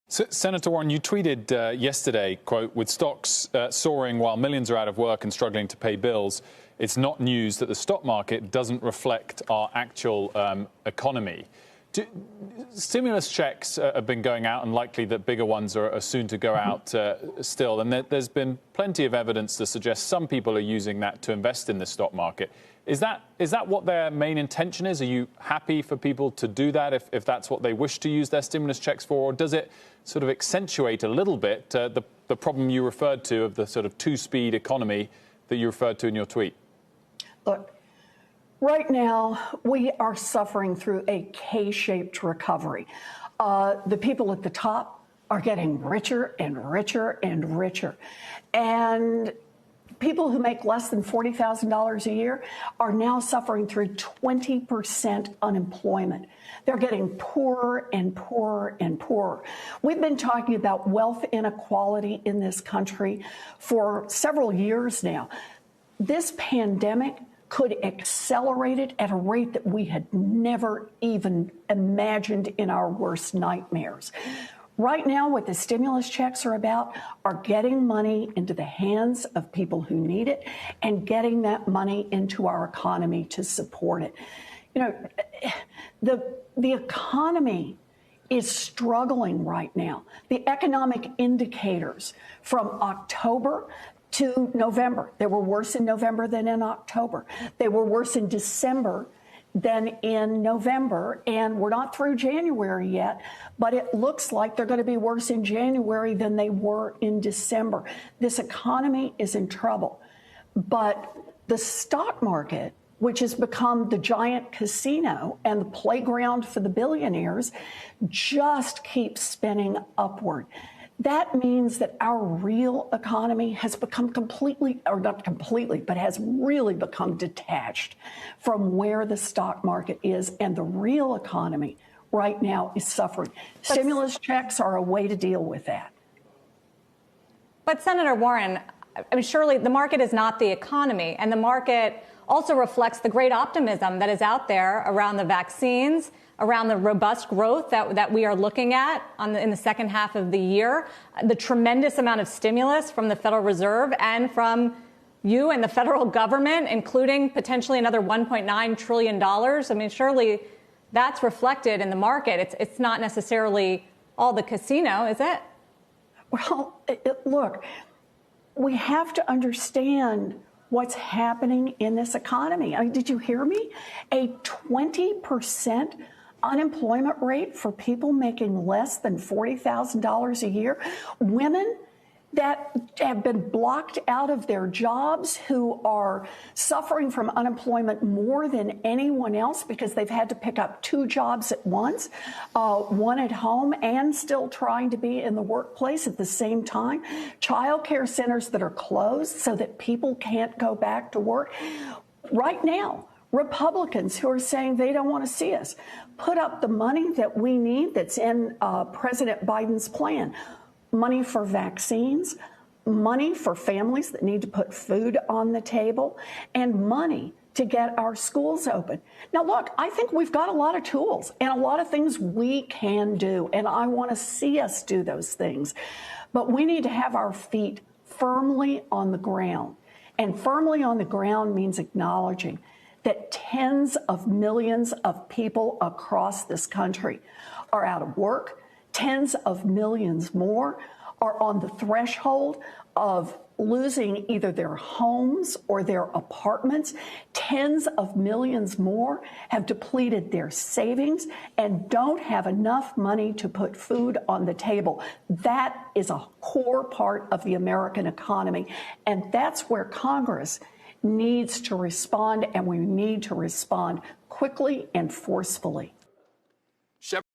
Senator Warren, you tweeted yesterday, quote, with stocks soaring while millions are out of work and struggling to pay bills, it's not news that the stock market doesn't reflect our actual economy. Stimulus checks have been going out, and likely that bigger ones are soon to go out still. And there's been plenty of evidence to suggest some people are using that to invest in the stock market. Is that what their main intention is? Are you happy for people to do that if that's what they wish to use their stimulus checks for? Or does it sort of accentuate a little bit the problem you referred to of the sort of two-speed economy that you referred to in your tweet? Look, right now, we are suffering through a K-shaped recovery. The people at the top are getting richer and richer and richer. And people who make less than $40,000 a year are now suffering through 20% unemployment. They're getting poorer and poorer and poorer. We've been talking about wealth inequality in this country for several years now. This pandemic could accelerate it at a rate that we had never even imagined in our worst nightmares. Right now, what the stimulus checks are about are getting money into the hands of people who need it and getting that money into our economy to support it. You know, the economy is struggling right now. The economic indicators from October to November, they were worse in November than in October. They were worse in December than in November, and we're not through January yet, but it looks like they're going to be worse in January than they were in December. This economy is in trouble, but the stock market, which has become the giant casino and the playground for the billionaires, just keeps spinning upward. That means that our real economy has become completely, or not completely, but has really become detached from where the stock market is. And the real economy right now is suffering. Stimulus checks are a way to deal with that. But Senator Warren, I mean, surely the market is not the economy. And the market also reflects the great optimism that is out there around the vaccines, around the robust growth that we are looking at in the second half of the year, the tremendous amount of stimulus from the Federal Reserve and from you and the federal government, including potentially another $1.9 trillion. I mean, surely that's reflected in the market. It's not necessarily all the casino, is it? Well, look, we have to understand what's happening in this economy. I mean, did you hear me? A 20% unemployment rate for people making less than $40,000 a year. Women that have been blocked out of their jobs, who are suffering from unemployment more than anyone else because they've had to pick up two jobs at once, one at home and still trying to be in the workplace at the same time. Child care centers that are closed so that people can't go back to work. Right now, Republicans who are saying they don't want to see us put up the money that we need that's in President Biden's plan. Money for vaccines, money for families that need to put food on the table, and money to get our schools open. Now, look, I think we've got a lot of tools and a lot of things we can do, and I want to see us do those things. But we need to have our feet firmly on the ground. And firmly on the ground means acknowledging that tens of millions of people across this country are out of work. Tens of millions more are on the threshold of losing either their homes or their apartments. Tens of millions more have depleted their savings and don't have enough money to put food on the table. That is a core part of the American economy, and that's where Congress needs to respond, and we need to respond quickly and forcefully.